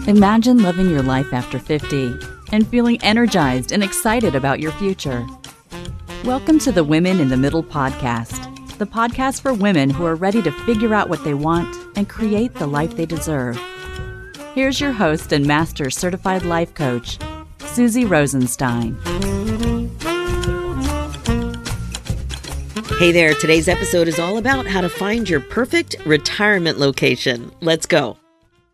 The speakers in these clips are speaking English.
Imagine living your life after 50 and feeling energized and excited about your future. Welcome to the Women in the Middle podcast, the podcast for women who are ready to figure out what they want and create the life they deserve. Here's your host and master certified life coach, Susie Rosenstein. Hey there, today's episode is all about how to find your perfect retirement location. Let's go.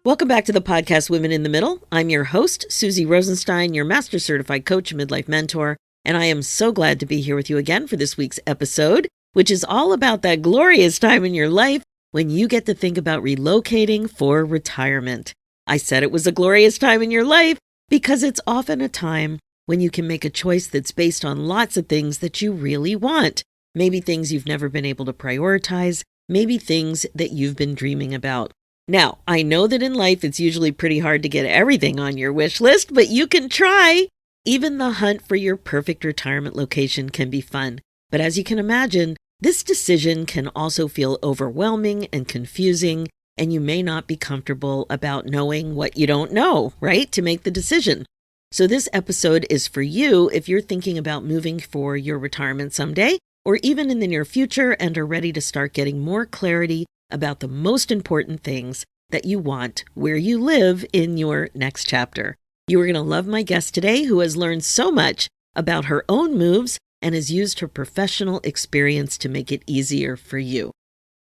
Welcome back to the podcast Women in the Middle. I'm your host, Susie Rosenstein, your master certified coach and midlife mentor, and I am so glad to be here with you again for this week's episode, which is all about that glorious time in your life when you get to think about relocating for retirement. I said it was a glorious time in your life because it's often a time when you can make a choice that's based on lots of things that you really want. Maybe things you've never been able to prioritize, maybe things that you've been dreaming about. Now, I know that in life it's usually pretty hard to get everything on your wish list, but you can try. Even the hunt for your perfect retirement location can be fun. But as you can imagine, this decision can also feel overwhelming and confusing, and you may not be comfortable about knowing what you don't know, right, to make the decision. So this episode is for you if you're thinking about moving for your retirement someday, or even in the near future and are ready to start getting more clarity about the most important things that you want where you live in your next chapter. You are going to love my guest today, who has learned so much about her own moves and has used her professional experience to make it easier for you.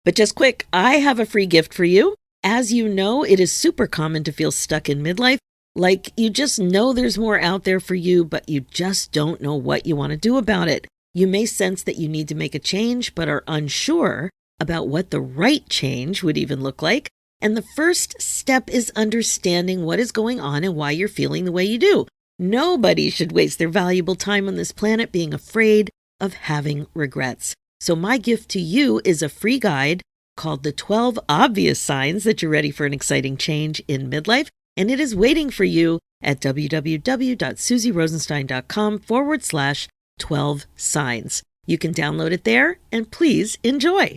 But just quick, I have a free gift for you. As you know, it is super common to feel stuck in midlife, like you just know there's more out there for you, but you just don't know what you want to do about it. You may sense that you need to make a change, but are unsure about what the right change would even look like. And the first step is understanding what is going on and why you're feeling the way you do. Nobody should waste their valuable time on this planet being afraid of having regrets. So my gift to you is a free guide called The 12 Obvious Signs That You're Ready for an Exciting Change in Midlife. And it is waiting for you at www.susierosenstein.com/12 signs. You can download it there and please enjoy.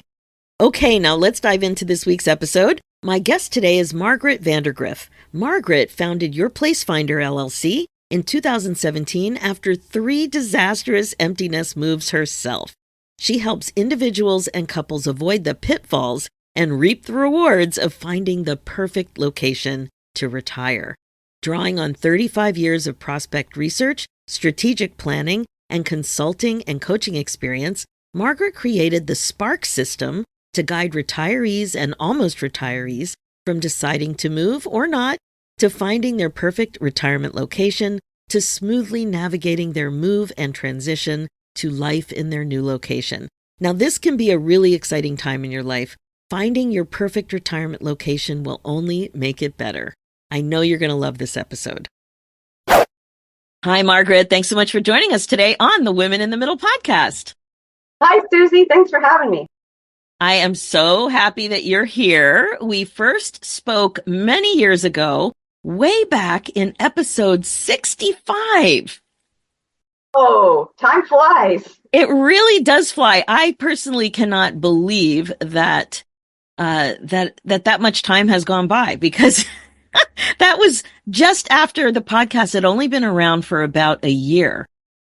Okay, now let's dive into this week's episode. My guest today is Margaret Vandergriff. Margaret founded Your Place Finder LLC in 2017 after 3 disastrous empty nest moves herself. She helps individuals and couples avoid the pitfalls and reap the rewards of finding the perfect location to retire. Drawing on 35 years of prospect research, strategic planning, and consulting and coaching experience, Margaret created the Spark system to guide retirees and almost retirees from deciding to move or not, to finding their perfect retirement location, to smoothly navigating their move and transition to life in their new location. Now, this can be a really exciting time in your life. Finding your perfect retirement location will only make it better. I know you're going to love this episode. Hi, Margaret. Thanks so much for joining us today on the Women in the Middle podcast. Hi, Susie. Thanks for having me. I am so happy that you're here. We first spoke many years ago, way back in episode 65. Oh, time flies. It really does fly. I personally cannot believe that that much time has gone by, because that was just after the podcast had only been around for about a year.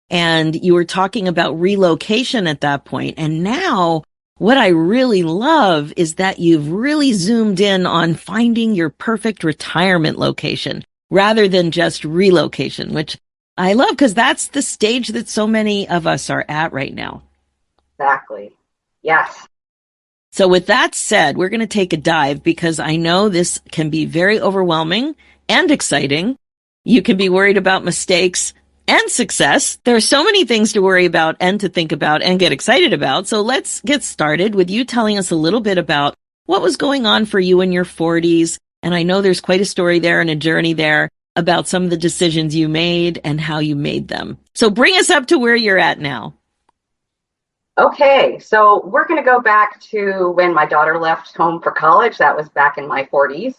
And you were talking about relocation at that point. And now what I really love is that you've really zoomed in on finding your perfect retirement location rather than just relocation, which I love because that's the stage that so many of us are at right now. Exactly. Yes. So with that said, we're going to take a dive because I know this can be very overwhelming and exciting. You can be worried about mistakes and success. There are so many things to worry about and to think about and get excited about. So let's get started with you telling us a little bit about what was going on for you in your 40s. And I know there's quite a story there and a journey there about some of the decisions you made and how you made them. So bring us up to where you're at now. Okay, so we're going to go back to when my daughter left home for college. That was back in my 40s.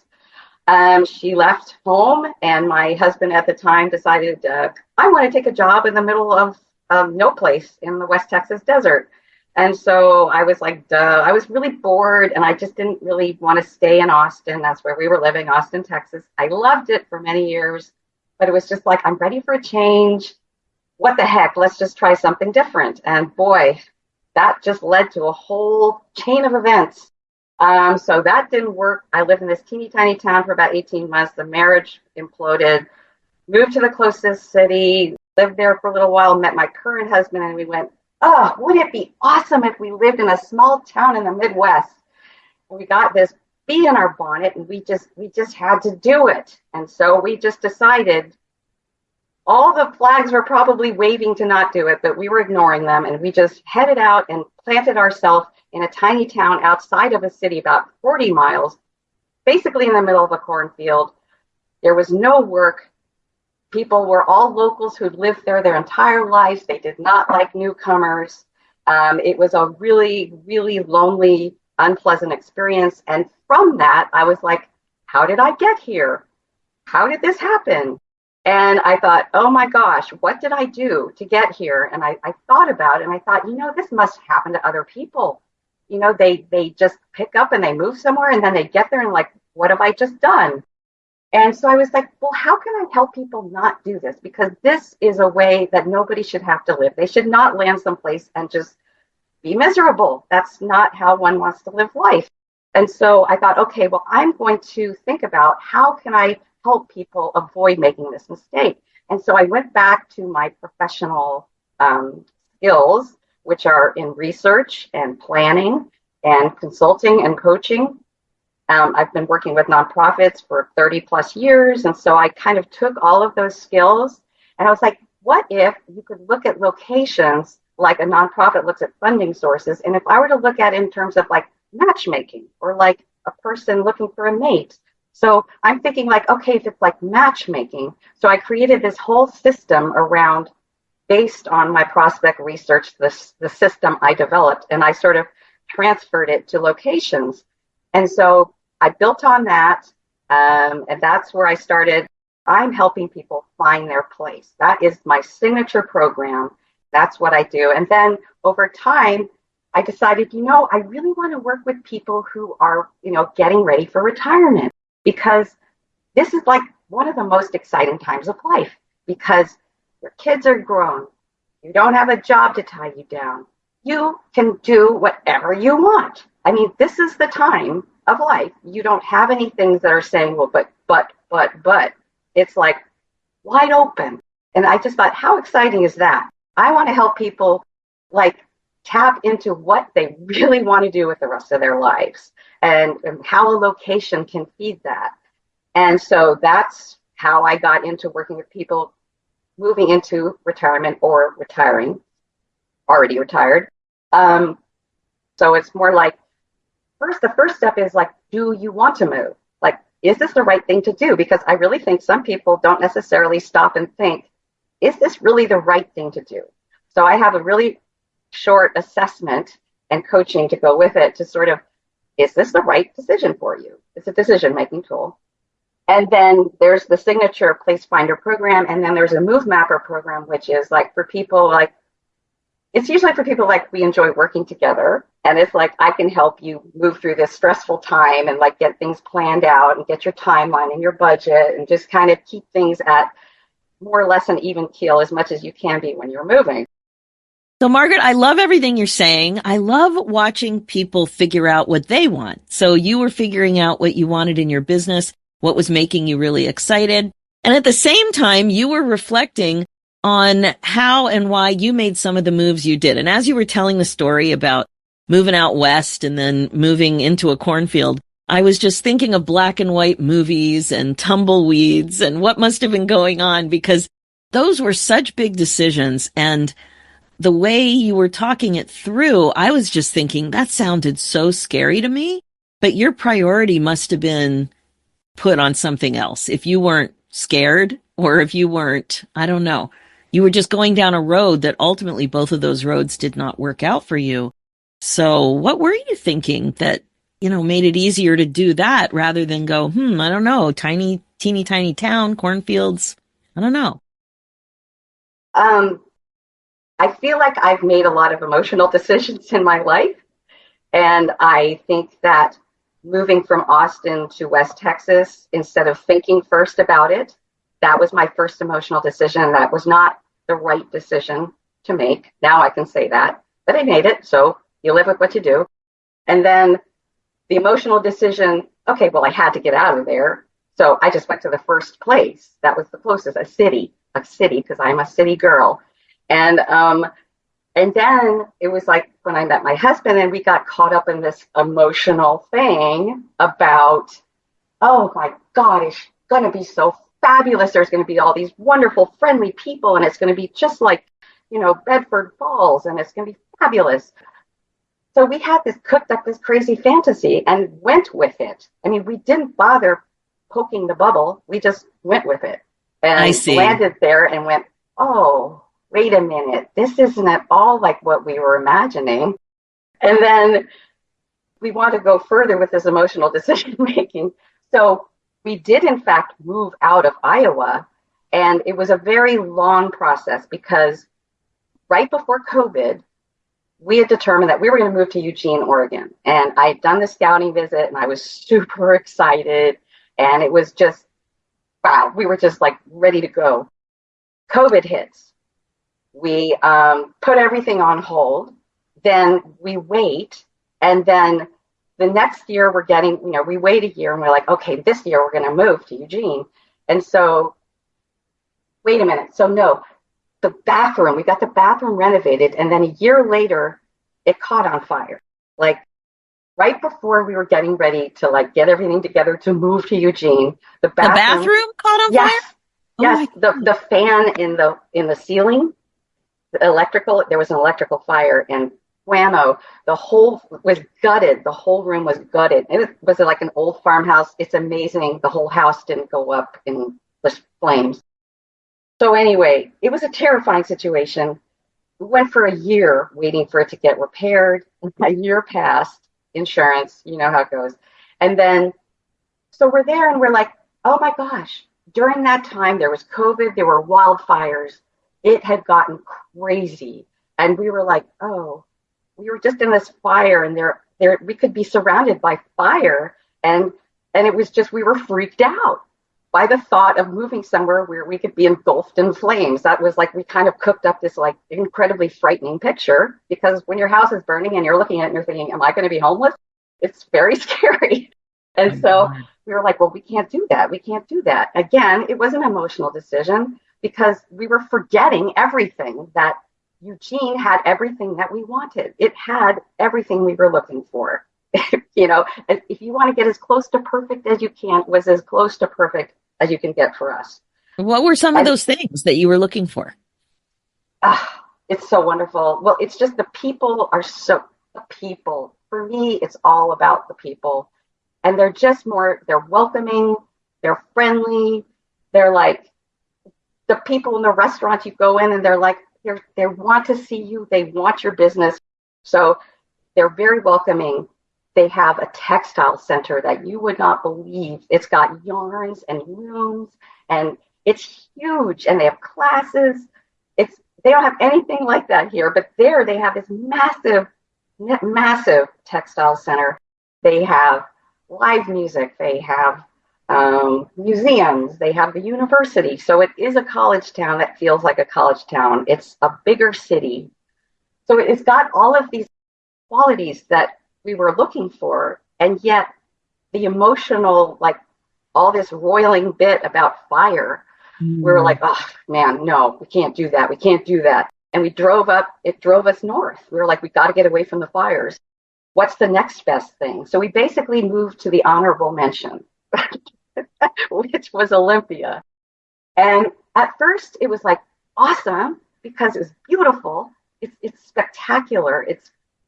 She left home, and my husband at the time decided, I want to take a job in the middle of no place in the West Texas desert. And so I was like, duh, I was really bored and I just didn't really want to stay in Austin. That's where we were living, Austin, Texas. I loved it for many years, but it was just like, I'm ready for a change. What the heck? Let's just try something different. And boy, that just led to a whole chain of events. So that didn't work. I lived in this teeny tiny town for about 18 months. The marriage imploded, moved to the closest city, lived there for a little while, met my current husband, and we went, oh, wouldn't it be awesome if we lived in a small town in the Midwest? And we got this bee in our bonnet, and we just had to do it. And so we just decided, all the flags were probably waving to not do it, but we were ignoring them, and we just headed out and planted ourselves in a tiny town outside of a city, about 40 miles, basically in the middle of a cornfield. There was no work. People were all locals who'd lived there their entire lives. They did not like newcomers. It was a really, really lonely, unpleasant experience. And from that, I was like, how did I get here? How did this happen? And I thought, oh my gosh, what did I do to get here? And I thought about it, and I thought, this must happen to other people. They just pick up and they move somewhere, and then they get there and like, what have I just done? And so I was like, well, how can I help people not do this? Because this is a way that nobody should have to live. They should not land someplace and just be miserable. That's not how one wants to live life. And so I thought, okay, well, I'm going to think about how can I help people avoid making this mistake. And so I went back to my professional skills, which are in research and planning and consulting and coaching. I've been working with nonprofits for 30 plus years. And so I kind of took all of those skills and I was like, what if you could look at locations like a nonprofit looks at funding sources? And if I were to look at it in terms of like matchmaking or like a person looking for a mate. So I'm thinking like, okay, if it's like matchmaking. So I created this whole system around, based on my prospect research, the system I developed, and I sort of transferred it to locations. And so I built on that, and that's where I started. I'm helping people find their place. That is my signature program. That's what I do. And then over time, I decided, I really want to work with people who are, getting ready for retirement, because this is like one of the most exciting times of life, because your kids are grown. You don't have a job to tie you down. You can do whatever you want. I mean, this is the time of life. You don't have any things that are saying, well, but. It's like wide open. And I just thought, how exciting is that? I want to help people like tap into what they really want to do with the rest of their lives and how a location can feed that. And so that's how I got into working with people moving into retirement or retiring, already retired. So it's more like, the first step is like, do you want to move? Like, is this the right thing to do? Because I really think some people don't necessarily stop and think, is this really the right thing to do? So I have a really short assessment and coaching to go with it to sort of, is this the right decision for you? It's a decision-making tool. And then there's the signature Place Finder program. And then there's a Move Mapper program, which is like for people like, it's usually for people like we enjoy working together. And it's like, I can help you move through this stressful time and like get things planned out and get your timeline and your budget and just kind of keep things at more or less an even keel as much as you can be when you're moving. So Margaret, I love everything you're saying. I love watching people figure out what they want. So you were figuring out what you wanted in your business, what was making you really excited. And at the same time, you were reflecting on how and why you made some of the moves you did. And as you were telling the story about moving out west and then moving into a cornfield, I was just thinking of black and white movies and tumbleweeds and what must have been going on, because those were such big decisions. And the way you were talking it through, I was just thinking that sounded so scary to me, but your priority must have been put on something else. If you weren't scared, or if you weren't, I don't know, you were just going down a road that ultimately both of those roads did not work out for you. So what were you thinking that, made it easier to do that rather than go, I don't know, teeny tiny town, cornfields, I don't know. I feel like I've made a lot of emotional decisions in my life. And I think that moving from Austin to West Texas, instead of thinking first about it, that was my first emotional decision. That was not the right decision to make. Now I can say that, but I made it. So you live with what you do. And then the emotional decision, okay, well, I had to get out of there. So I just went to the first place. That was the closest, a city, because I'm a city girl. And then it was like when I met my husband and we got caught up in this emotional thing about, oh my God, it's going to be so fabulous. There's going to be all these wonderful, friendly people, and it's going to be just like, Bedford Falls, and it's going to be fabulous. So we had cooked up this crazy fantasy and went with it. I mean, we didn't bother poking the bubble. We just went with it and landed there and went, oh, wait a minute. This isn't at all like what we were imagining. And then we want to go further with this emotional decision making. So we did, in fact, move out of Iowa. And it was a very long process because right before COVID, we had determined that we were going to move to Eugene, Oregon. And I'd done the scouting visit and I was super excited. And it was just, wow, we were just like ready to go. COVID hits. We put everything on hold. Then we wait. And then the next year we wait a year and we're like, okay, this year we're going to move to Eugene. And so, wait a minute. So no, we got the bathroom renovated. And then a year later, it caught on fire. Like right before we were getting ready to like get everything together to move to Eugene, the bathroom caught on yes, fire? Yes. The fan in the ceiling, there was an electrical fire, and whammo, the whole was gutted. The whole room was gutted. It was like an old farmhouse. It's amazing. The whole house didn't go up in the flames. So anyway, it was a terrifying situation. We went for a year waiting for it to get repaired. A year passed, insurance, you know how it goes. And then, so we're there and we're like, oh my gosh, during that time, there was COVID, there were wildfires. It had gotten crazy. And we were like, oh, we were just in this fire and there we could be surrounded by fire. And it was just, we were freaked out by the thought of moving somewhere where we could be engulfed in flames. That was like, we kind of cooked up this like incredibly frightening picture, because when your house is burning and you're looking at it and you're thinking, am I going to be homeless? It's very scary. And so we were like, well, we can't do that. We can't do that. Again, it was an emotional decision because we were forgetting everything, that Eugene had everything that we wanted. It had everything we were looking for. If you want to get as close to perfect as you can, it was as close to perfect as you can get for us. What were some of those things that you were looking for? It's so wonderful. Well, it's just the people. For me, it's all about the people. And they're just they're welcoming, they're friendly. They're like the people in the restaurant you go in and they're like, they want to see you. They want your business. So they're very welcoming. They have a textile center that you would not believe. It's got yarns and looms, and it's huge. And they have classes. They don't have anything like that here, but there they have this massive textile center. They have live music. They have museums. They have the university. So it is a college town that feels like a college town. It's a bigger city. So it's got all of these qualities that we were looking for, and yet the emotional, like all this roiling bit about fire, we were like, oh man, no, we can't do that. We can't do that. And it drove us north. We were like, we got to get away from the fires. What's the next best thing? So we basically moved to the honorable mention, which was Olympia. And at first it was like awesome because it was beautiful. It's spectacular.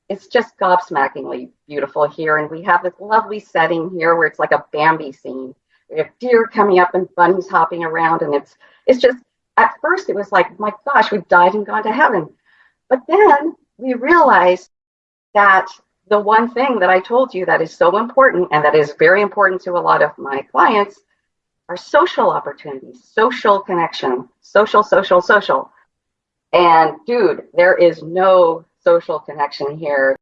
It's just gobsmackingly beautiful here. And we have this lovely setting here where it's like a Bambi scene. We have deer coming up and bunnies hopping around. And it's just, at first it was like, my gosh, we've died and gone to heaven. But then we realized that the one thing that I told you that is so important, and that is very important to a lot of my clients, are social opportunities, social connection, social. And dude, there is no social connection here.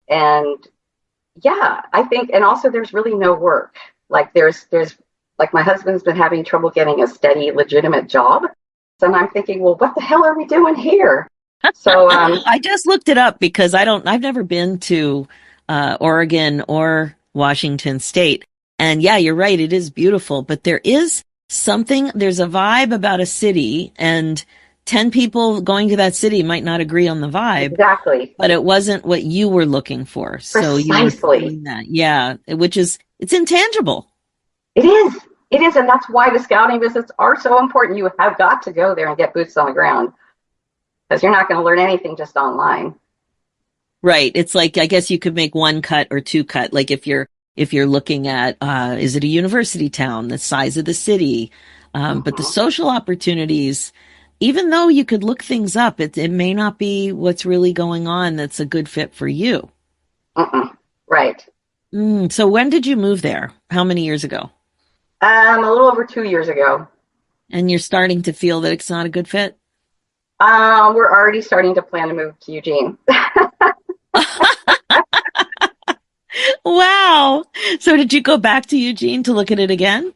And yeah, I think, and also there's really no work. Like there's like my husband's been having trouble getting a steady, legitimate job. And I'm thinking, well, what the hell are we doing here? So I just looked it up because I've never been to Oregon or Washington State. And yeah, you're right. It is beautiful, but there's a vibe about a city, and 10 people going to that city might not agree on the vibe. Exactly. But it wasn't what you were looking for. So you were feeling that. Yeah. It's intangible. It is. It is. And that's why the scouting visits are so important. You have got to go there and get boots on the ground, because you're not going to learn anything just online. Right. It's like, I guess you could make one cut or two cut. Like if you're looking at, is it a university town, the size of the city? But the social opportunities, even though you could look things up, it may not be what's really going on that's a good fit for you. Right. So when did you move there? How many years ago? A little over 2 years ago. And you're starting to feel that it's not a good fit? We're already starting to plan to move to Eugene. Wow. So did you go back to Eugene to look at it again?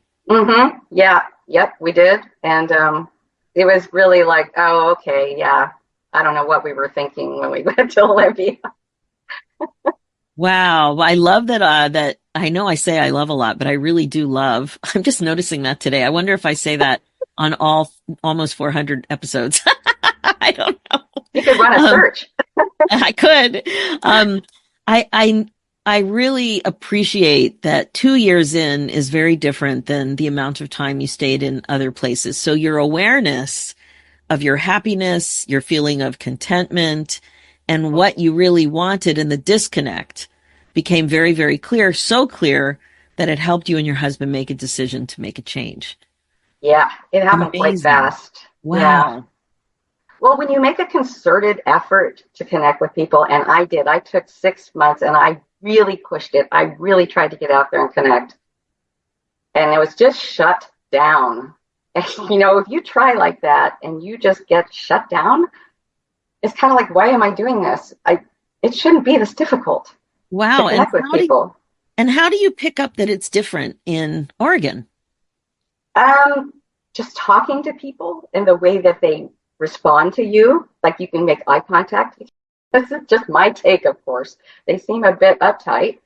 Yeah. Yep, we did. And it was really like, oh, okay, yeah. I don't know what we were thinking when we went to Olympia. Wow. I love that I know I say I love a lot, but I really do love. I'm just noticing that today. I wonder if I say that on all almost 400 episodes. I don't know. You could run a search. I could. I really appreciate that 2 years in is very different than the amount of time you stayed in other places. So your awareness of your happiness, your feeling of contentment, and what you really wanted, and the disconnect became very, very clear. So clear that it helped you and your husband make a decision to make a change. Yeah, it happened quite fast. Wow. Yeah. Well, when you make a concerted effort to connect with people, and I did, I took 6 months and I really pushed it. I really tried to get out there and connect. And it was just shut down. And, if you try like that and you just get shut down, it's kind of like, why am I doing this? It shouldn't be this difficult. Wow. To connect with people. And how do you pick up that it's different in Oregon? Just talking to people and the way that they respond to you, like you can make eye contact. This is just my take, of course. They seem a bit uptight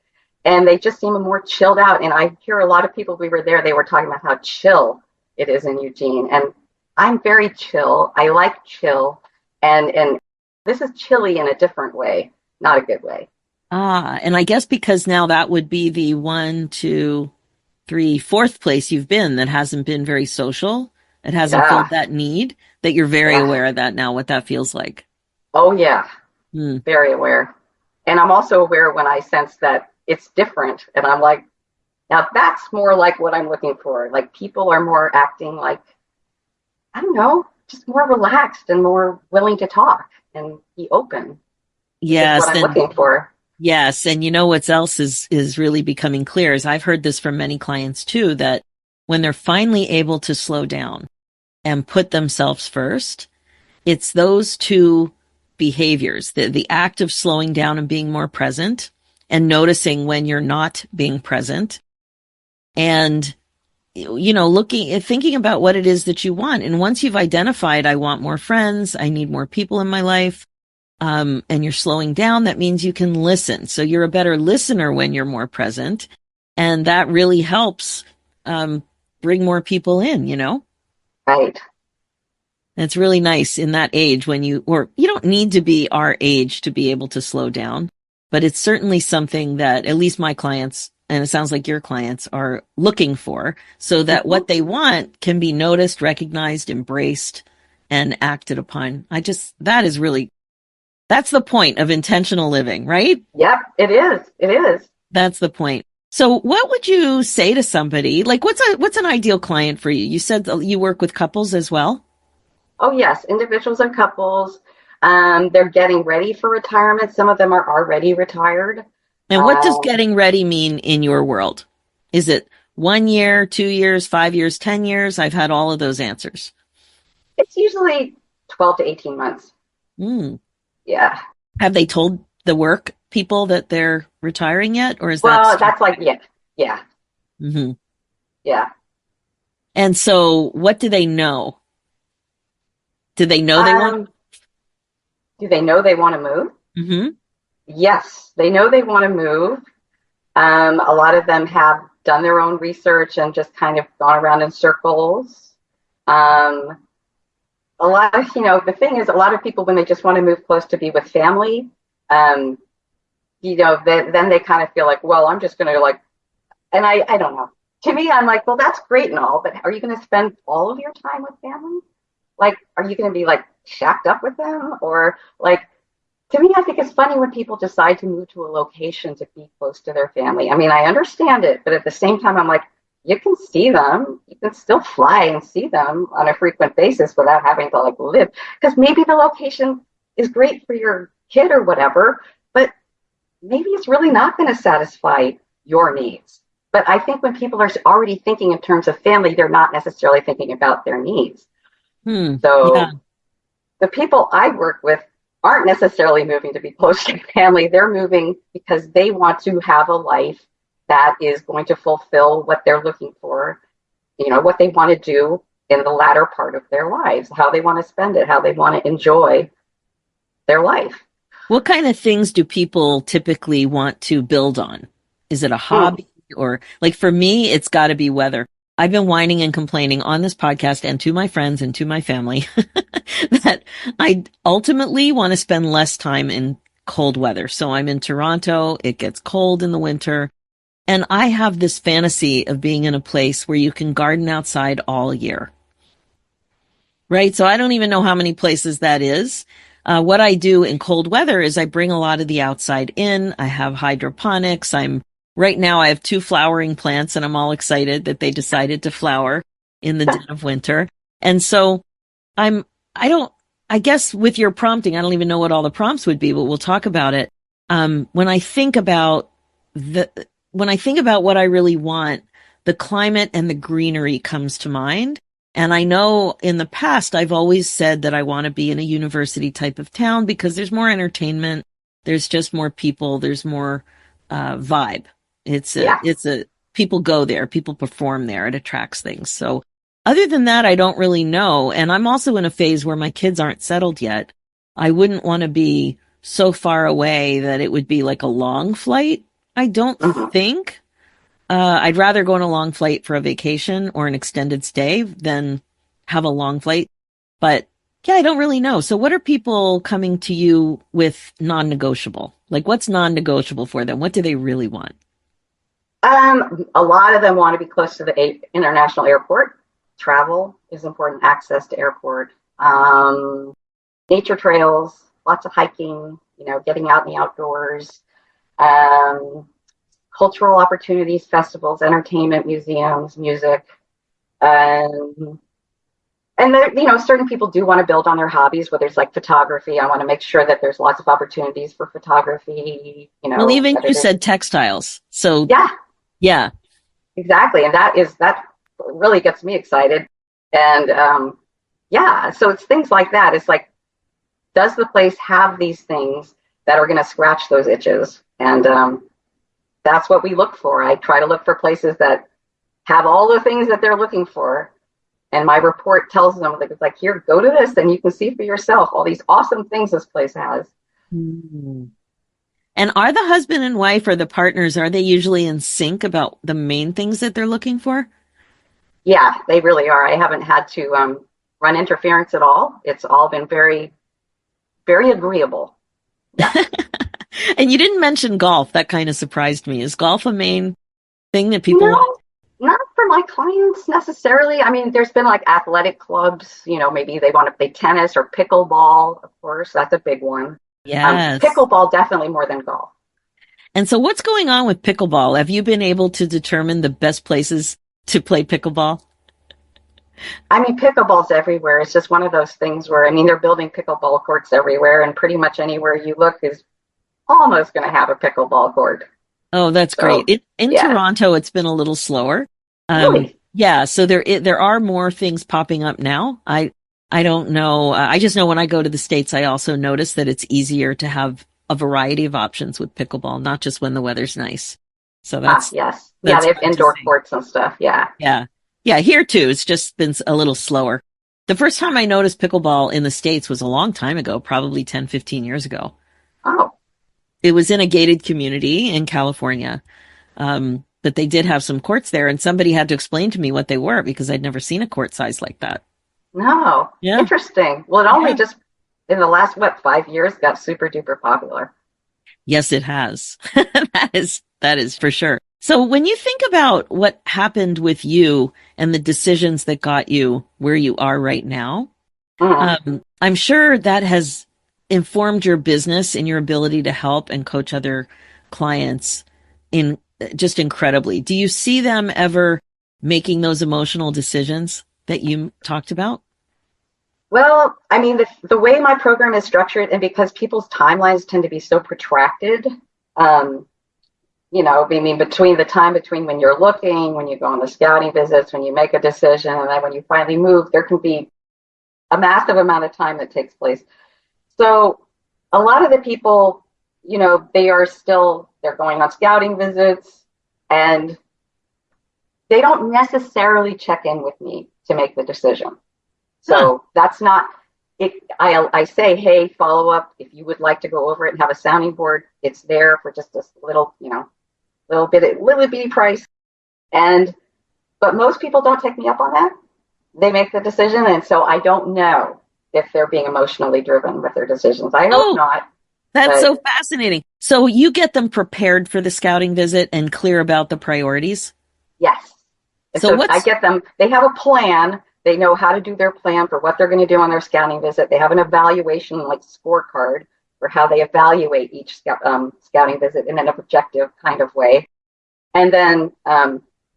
and they just seem more chilled out. And I hear a lot of people, we were there, they were talking about how chill it is in Eugene. And I'm very chill. I like chill. And this is chilly in a different way, not a good way. And I guess because now that would be the 1, 2, 3, 4th place you've been that hasn't been very social. It hasn't filled that need, that you're very aware of that now, what that feels like. Oh, yeah. Very aware. And I'm also aware when I sense that it's different. And I'm like, now that's more like what I'm looking for. Like people are more acting like, I don't know, just more relaxed and more willing to talk and be open. Yes. That's what I'm looking for. Yes. And what else is really becoming clear is I've heard this from many clients too, that when they're finally able to slow down and put themselves first, it's those two behaviors, the act of slowing down and being more present and noticing when you're not being present, and thinking about what it is that you want. And once you've identified, I want more friends, I need more people in my life, and you're slowing down, that means you can listen. So you're a better listener when you're more present, and that really helps bring more people in, Right. It's really nice in that age when you don't need to be our age to be able to slow down, but it's certainly something that at least my clients, and it sounds like your clients, are looking for, so that what they want can be noticed, recognized, embraced, and acted upon. That's the point of intentional living, right? Yep, it is. It is. That's the point. So what would you say to somebody, like what's an ideal client for you? You said that you work with couples as well? Oh, yes. Individuals and couples. They're getting ready for retirement. Some of them are already retired. And what does getting ready mean in your world? Is it 1 year, 2 years, 5 years, 10 years? I've had all of those answers. It's usually 12 to 18 months. Mm. Yeah. Have they told the work people that they're retiring yet? Or is that Well, still? that's like, yeah. Yeah. Mm-hmm. Yeah. And so what do they know? Do they know they want? Um, do they know they want to move? Mm-hmm. Yes, they know they want to move. A lot of them have done their own research and just kind of gone around in circles. Um, a lot of, the thing is, a lot of people, when they just want to move close to be with family, um, then they kind of feel like, well, I'm just going to like, and I don't know. To me, I'm like, well, that's great and all, but are you going to spend all of your time with family? Like, are you going to be like shacked up with them? Or like, to me, I think it's funny when people decide to move to a location to be close to their family. I mean, I understand it, but at the same time, I'm like, you can see them. You can still fly and see them on a frequent basis without having to like live. Because maybe the location is great for your kid or whatever, but maybe it's really not going to satisfy your needs. But I think when people are already thinking in terms of family, they're not necessarily thinking about their needs. Yeah. So the people I work with aren't necessarily moving to be close to family. They're moving because they want to have a life that is going to fulfill what they're looking for, what they want to do in the latter part of their lives, how they want to spend it, how they want to enjoy their life. What kind of things do people typically want to build on? Is it a hobby or like for me, it's got to be weather. I've been whining and complaining on this podcast and to my friends and to my family that I ultimately want to spend less time in cold weather. So I'm in Toronto. It gets cold in the winter. And I have this fantasy of being in a place where you can garden outside all year. Right. So I don't even know how many places that is. What I do in cold weather is I bring a lot of the outside in. I have hydroponics. Right now I have 2 flowering plants and I'm all excited that they decided to flower in the dead of winter. And so I guess with your prompting, I don't even know what all the prompts would be, but we'll talk about it. When I think about what I really want, the climate and the greenery comes to mind. And I know in the past, I've always said that I want to be in a university type of town because there's more entertainment. There's just more people. There's more, vibe. People go there, people perform there. It attracts things. So other than that, I don't really know. And I'm also in a phase where my kids aren't settled yet. I wouldn't want to be so far away that it would be like a long flight. I don't think. I'd rather go on a long flight for a vacation or an extended stay than have a long flight. But yeah, I don't really know. So what are people coming to you with non-negotiable? Like what's non-negotiable for them? What do they really want? A lot of them want to be close to the international airport. Travel is important, access to airport. Nature trails, lots of hiking, getting out in the outdoors. Cultural opportunities, festivals, entertainment, museums, music. And certain people do want to build on their hobbies, whether it's like photography. I want to make sure that there's lots of opportunities for photography, Well, even you said textiles. So yeah, exactly. And that really gets me excited. And so it's things like that. It's like, does the place have these things that are going to scratch those itches? And that's what we look for. I try to look for places that have all the things that they're looking for. And my report tells them, it's like, here, go to this and you can see for yourself all these awesome things this place has. Mm. And are the husband and wife or the partners, are they usually in sync about the main things that they're looking for? Yeah, they really are. I haven't had to run interference at all. It's all been very, very agreeable. Yeah. And you didn't mention golf. That kind of surprised me. Is golf a main thing that people want? Not for my clients necessarily. I mean, there's been like athletic clubs, maybe they want to play tennis or pickleball, of course. That's a big one. Yes. Pickleball, definitely more than golf. And so what's going on with pickleball? Have you been able to determine the best places to play pickleball? I mean, pickleball's everywhere. It's just one of those things where, they're building pickleball courts everywhere, and pretty much anywhere you look is almost going to have a pickleball court. Oh, that's great. In Toronto, it's been a little slower. Really? Yeah. So there are more things popping up now. I don't know. I just know when I go to the States, I also notice that it's easier to have a variety of options with pickleball, not just when the weather's nice. So Yes. Yeah, that's they have fun to indoor see. courts and stuff. Yeah. Yeah. Yeah, here too. It's just been a little slower. The first time I noticed pickleball in the States was a long time ago, probably 10, 15 years ago. Oh, It was in a gated community in California. But they did have some courts there, and somebody had to explain to me what they were because I'd never seen a court size like that. no. Yeah. Interesting. Well, it only Yeah. just in the last, 5 years got super duper popular. Yes, it has. That is for sure. So when you think about what happened with you and the decisions that got you where you are right now, Mm. I'm sure that has informed your business and your ability to help and coach other clients in just incredibly. Do you see them ever making those emotional decisions that you talked about? Well, I mean, the way my program is structured, and because people's timelines tend to be so protracted, um, I mean, between when you're looking, when you go on the scouting visits, when you make a decision, and then when you finally move, there can be a massive amount of time that takes place. So a lot of the people, they're going on scouting visits, and they don't necessarily check in with me to make the decision. Huh. So that's not it. I say, hey, follow up. If you would like to go over it and have a sounding board, it's there for just a little bitty price. But most people don't take me up on that. They make the decision, and so I don't know if they're being emotionally driven with their decisions. I hope Oh, not. that's But so fascinating. So you get them prepared for the scouting visit and clear about the priorities. yes. And So so I what's, get them, they have a plan. They know how to do their plan for what they're going to do on their scouting visit. They have an evaluation, like scorecard, for how they evaluate each scouting visit in an objective kind of way. And then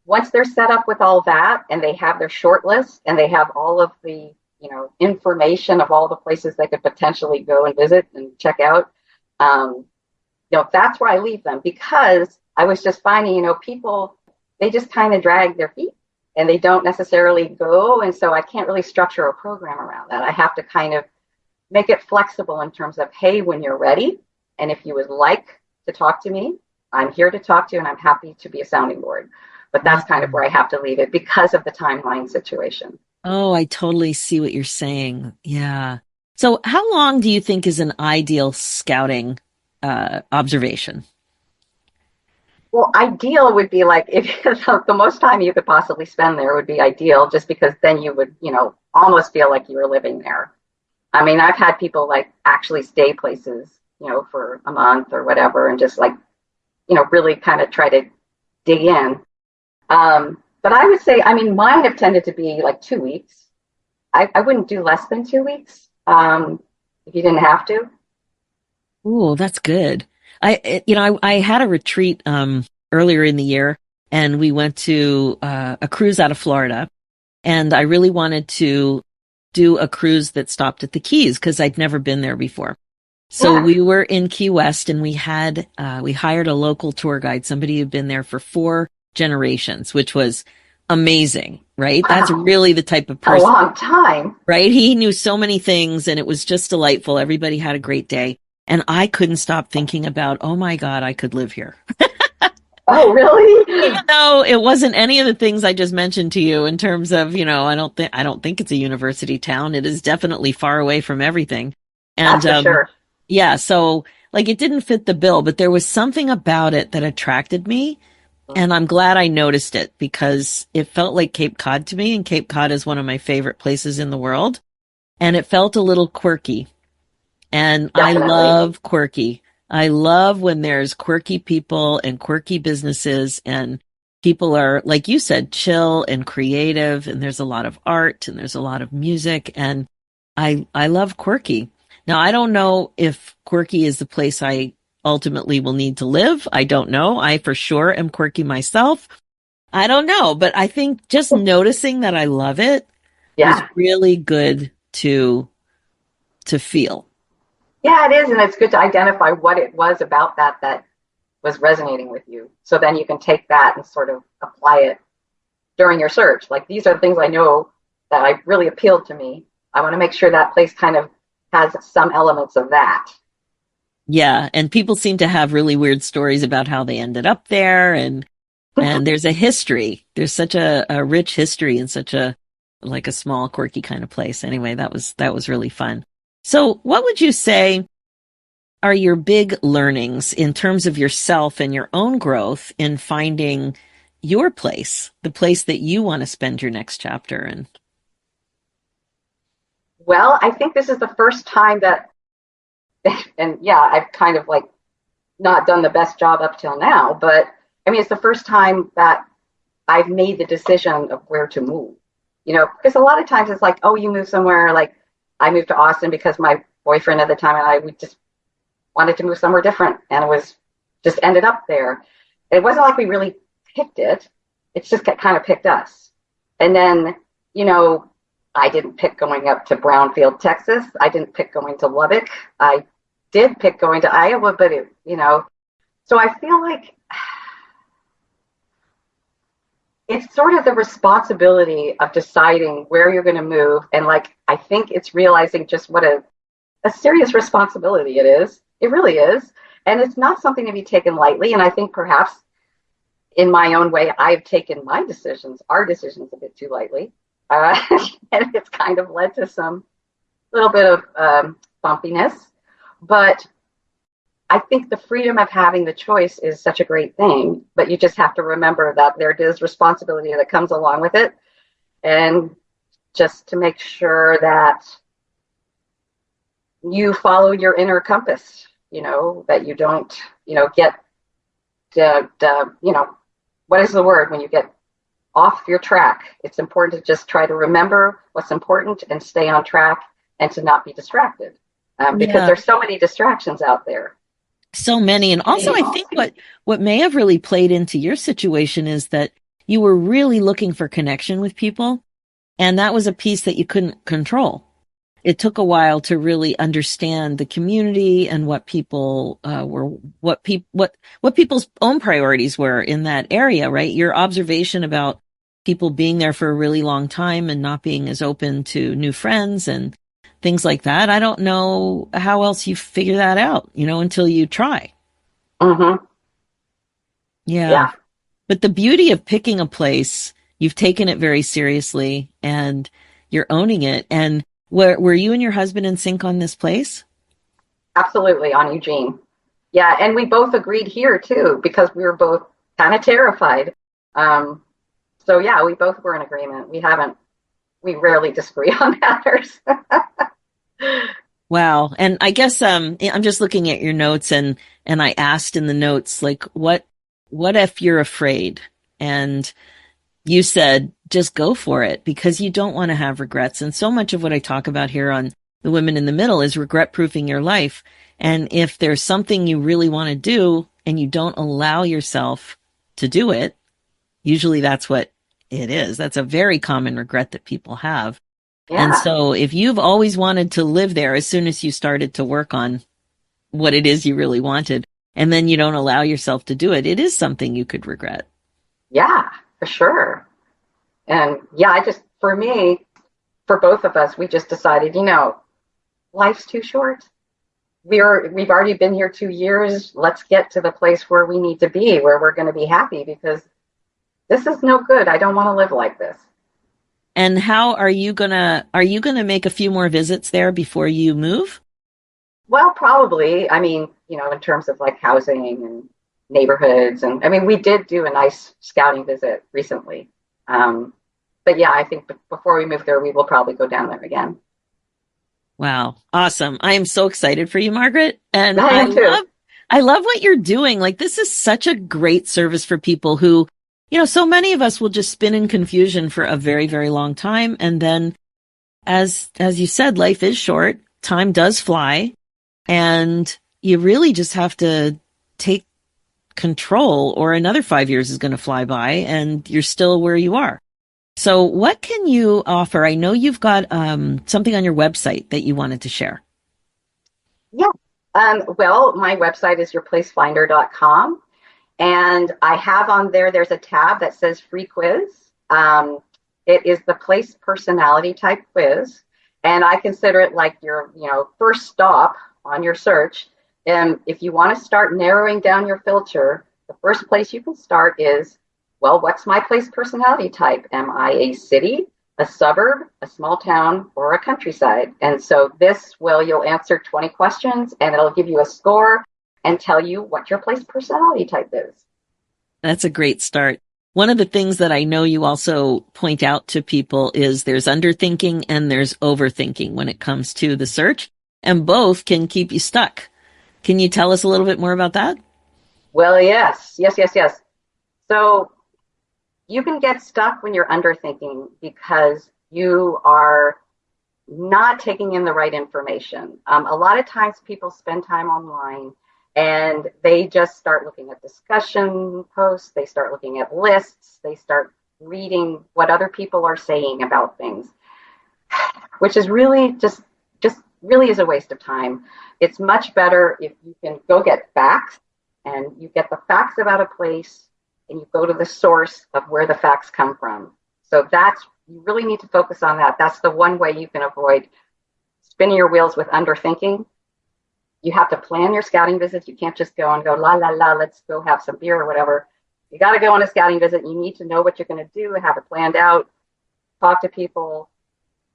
once they're set up with all that and they have their short list and they have all of the, information of all the places they could potentially go and visit and check out, that's where I leave them, because I was just finding, people, they just kind of drag their feet and they don't necessarily go. And so I can't really structure a program around that. I have to kind of make it flexible in terms of, hey, when you're ready, and if you would like to talk to me, I'm here to talk to you and I'm happy to be a sounding board. But that's kind of where I have to leave it because of the timeline situation. oh, I totally see what you're saying. Yeah. So how long do you think is an ideal scouting observation? Well, ideal would be like if the most time you could possibly spend there would be ideal, just because then you would, almost feel like you were living there. I mean, I've had people like actually stay places, for a month or whatever, and just like, really kind of try to dig in. But I would say, I mean, mine have tended to be like 2 weeks. I wouldn't do less than 2 weeks if you didn't have to. Ooh, that's good. I had a retreat earlier in the year, and we went to a cruise out of Florida, and I really wanted to do a cruise that stopped at the Keys because I'd never been there before. So Yeah. we were in Key West, and we hired a local tour guide, somebody who'd been there for 4 generations, which was amazing, right? That's Wow. really the type of A person, long time. right? He knew so many things, and it was just delightful. Everybody had a great day. And I couldn't stop thinking about, oh my God, I could live here. Oh, really? Even though it wasn't any of the things I just mentioned to you in terms of, I don't think it's a university town. It is definitely far away from everything. And That's for sure. yeah, so like it didn't fit the bill, but there was something about it that attracted me. And I'm glad I noticed it because it felt like Cape Cod to me, and Cape Cod is one of my favorite places in the world. And it felt a little quirky. And I Definitely. love quirky. I love when there's quirky people and quirky businesses, and people are, like you said, chill and creative, and there's a lot of art and there's a lot of music, and I love quirky. Now, I don't know if quirky is the place I ultimately will need to live. I don't know. I for sure am quirky myself. I don't know, but I think just noticing that I love it was Yeah. really good to feel. Yeah, it is. And it's good to identify what it was about that was resonating with you. So then you can take that and sort of apply it during your search. Like, these are the things I know that I really appealed to me. I want to make sure that place kind of has some elements of that. Yeah, and people seem to have really weird stories about how they ended up there, and there's a history. There's such a rich history in such a like a small, quirky kind of place. Anyway, that was really fun. So, what would you say are your big learnings in terms of yourself and your own growth in finding your place, the place that you want to spend your next chapter in? Well, I think this is the first time that, and yeah, I've kind of like not done the best job up till now, but I mean, it's the first time that I've made the decision of where to move, because a lot of times it's like, oh, you move somewhere, like I moved to Austin because my boyfriend at the time and we just wanted to move somewhere different, and it was just ended up there. It wasn't like we really picked it. It's just kind of picked us. And then, I didn't pick going up to Brownfield, Texas. I didn't pick going to Lubbock. I did pick going to Iowa, but so I feel like it's sort of the responsibility of deciding where you're going to move. And like, I think it's realizing just what a serious responsibility it is. It really is. And it's not something to be taken lightly. And I think perhaps in my own way, I've taken our decisions a bit too lightly. And it's kind of led to some little bit of bumpiness. But I think the freedom of having the choice is such a great thing. But you just have to remember that there is responsibility that comes along with it. And just to make sure that you follow your inner compass, that you don't, get, what is the word when you get off your track? It's important to just try to remember what's important and stay on track and to not be distracted because there's so many distractions out there. So many. And also, I think what may have really played into your situation is that you were really looking for connection with people. And that was a piece that you couldn't control. It took a while to really understand the community and what people what people's own priorities were in that area, right? Your observation about people being there for a really long time and not being as open to new friends and things like that. I don't know how else you figure that out, until you try. Mm-hmm. Yeah. But the beauty of picking a place, you've taken it very seriously and you're owning it. And were you and your husband in sync on this place? Absolutely, on Eugene. Yeah, and we both agreed here too, because we were both kind of terrified. So yeah, we both were in agreement. We rarely disagree on matters. Wow. And I guess I'm just looking at your notes and I asked in the notes, like, what if you're afraid? And you said, just go for it because you don't want to have regrets. And so much of what I talk about here on The Women in the Middle is regret proofing your life. And if there's something you really want to do and you don't allow yourself to do it, usually that's what it is. That's a very common regret that people have. Yeah. And so if you've always wanted to live there, as soon as you started to work on what it is you really wanted, and then you don't allow yourself to do it, it is something you could regret. Yeah, for sure. And yeah, for me, for both of us, we just decided, life's too short. We've already been here 2 years. Let's get to the place where we need to be, where we're going to be happy, because this is no good. I don't want to live like this. And how are you gonna make a few more visits there before you move? Well, probably. I mean, in terms of like housing and neighborhoods. And I mean, we did do a nice scouting visit recently. But yeah, I think before we move there, we will probably go down there again. Wow. Awesome. I am so excited for you, Margaret. And I love what you're doing. Like, this is such a great service for people who, so many of us will just spin in confusion for a very, very long time. And then as you said, life is short. Time does fly. And you really just have to take control or another 5 years is going to fly by and you're still where you are. So what can you offer? I know you've got something on your website that you wanted to share. Yeah. Well, my website is yourplacefinder.com. And I have on there's a tab that says free quiz. It is the place personality type quiz. And I consider it like your, first stop on your search. And if you want to start narrowing down your filter, the first place you can start is, well, what's my place personality type? Am I a city, a suburb, a small town, or a countryside? And so you'll answer 20 questions and it'll give you a score and tell you what your place personality type is. That's a great start. One of the things that I know you also point out to people is there's underthinking and there's overthinking when it comes to the search, and both can keep you stuck. Can you tell us a little bit more about that? Well, yes. So you can get stuck when you're underthinking because you are not taking in the right information. A lot of times people spend time online and they just start looking at discussion posts, they start looking at lists, they start reading what other people are saying about things, which is really just really is a waste of time. It's much better if you can go get facts, and you get the facts about a place and you go to the source of where the facts come from. So you really need to focus on that. That's the one way you can avoid spinning your wheels with underthinking. You have to plan your scouting visits. You can't just go and go, la, la, la, let's go have some beer or whatever. You got to go on a scouting visit. You need to know what you're going to do, have it planned out, talk to people.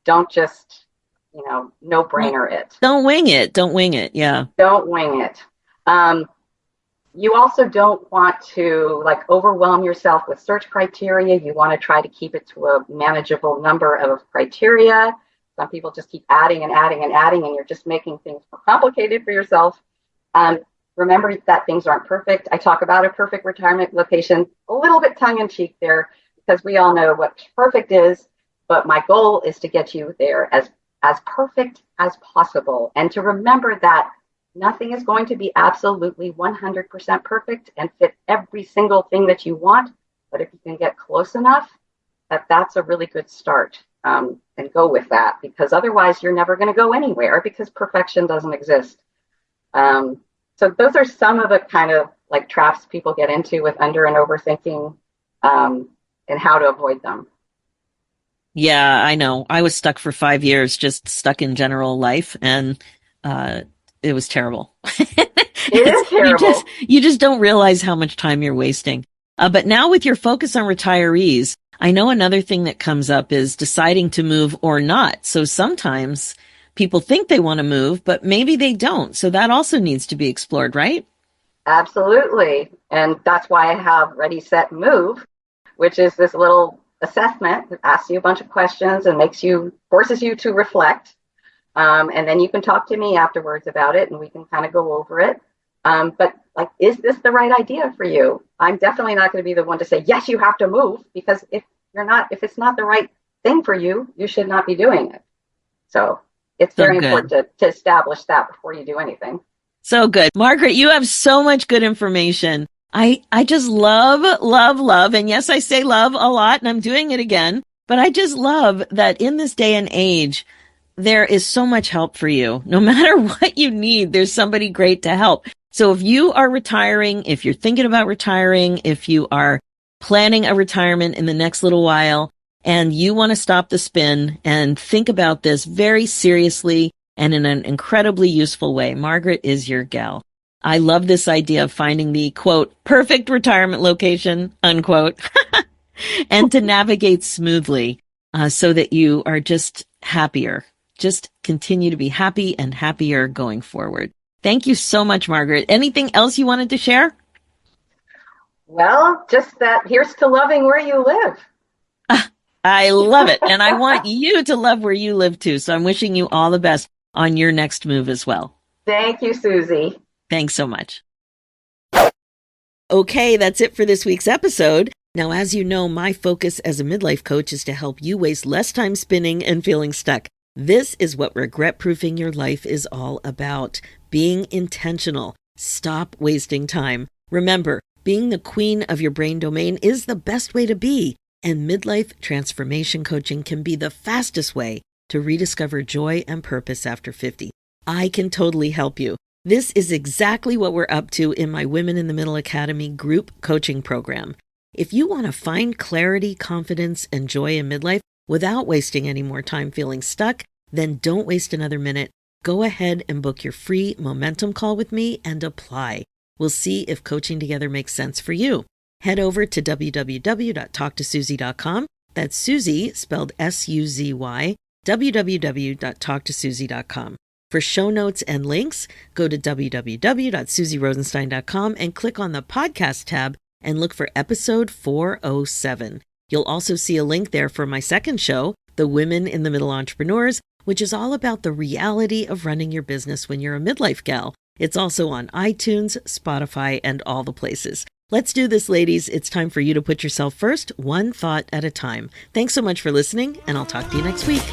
Don't just, no brainer it. Don't wing it. Yeah. Don't wing it. You also don't want to overwhelm yourself with search criteria. You want to try to keep it to a manageable number of criteria. Some people just keep adding and adding and adding, and you're just making things more complicated for yourself. Remember that things aren't perfect. I talk about a perfect retirement location, a little bit tongue-in-cheek there, because we all know what perfect is, but my goal is to get you there as perfect as possible. And to remember that nothing is going to be absolutely 100% perfect and fit every single thing that you want. But if you can get close enough, that's a really good start, and go with that, because otherwise you're never going to go anywhere because perfection doesn't exist. So those are some of the kind of traps people get into with under and overthinking, and how to avoid them. Yeah, I know. I was stuck for 5 years, just stuck in general life, and it was terrible. It is terrible. You just don't realize how much time you're wasting. But now with your focus on retirees, I know another thing that comes up is deciding to move or not. So sometimes people think they want to move, but maybe they don't. So that also needs to be explored, right? Absolutely. And that's why I have Ready, Set, Move, which is this little assessment that asks you a bunch of questions and forces you to reflect. And then you can talk to me afterwards about it and we can kind of go over it. But is this the right idea for you? I'm definitely not going to be the one to say, yes, you have to move, because if it's not the right thing for you, you should not be doing it. So it's very important to establish that before you do anything. So good. Margaret, you have so much good information. I just love. And yes, I say love a lot and I'm doing it again, but I just love that in this day and age, there is so much help for you. No matter what you need, there's somebody great to help. So if you are retiring, if you're thinking about retiring, if you are planning a retirement in the next little while, and you want to stop the spin and think about this very seriously and in an incredibly useful way, Margaret is your gal. I love this idea of finding the, quote, perfect retirement location, unquote, and to navigate smoothly so that you are just happier. Just continue to be happy and happier going forward. Thank you so much, Margaret. Anything else you wanted to share? Well, just that here's to loving where you live. I love it. And I want you to love where you live too. So I'm wishing you all the best on your next move as well. Thank you, Susie. Thanks so much. Okay, that's it for this week's episode. Now, as you know, my focus as a midlife coach is to help you waste less time spinning and feeling stuck. This is what regret-proofing your life is all about. Being intentional. Stop wasting time. Remember, being the queen of your brain domain is the best way to be. And midlife transformation coaching can be the fastest way to rediscover joy and purpose after 50. I can totally help you. This is exactly what we're up to in my Women in the Middle Academy group coaching program. If you want to find clarity, confidence, and joy in midlife without wasting any more time feeling stuck, Then don't waste another minute. Go ahead and book your free momentum call with me and apply. We'll see if coaching together makes sense for you. Head over to www.talktosuzy.com. That's Suzy, spelled S-U-Z-Y, www.talktosuzy.com. For show notes and links, go to www.suzyrosenstein.com and click on the podcast tab and look for episode 407. You'll also see a link there for my second show, The Women in the Middle Entrepreneurs, which is all about the reality of running your business when you're a midlife gal. It's also on iTunes, Spotify, and all the places. Let's do this, ladies. It's time for you to put yourself first, one thought at a time. Thanks so much for listening, and I'll talk to you next week.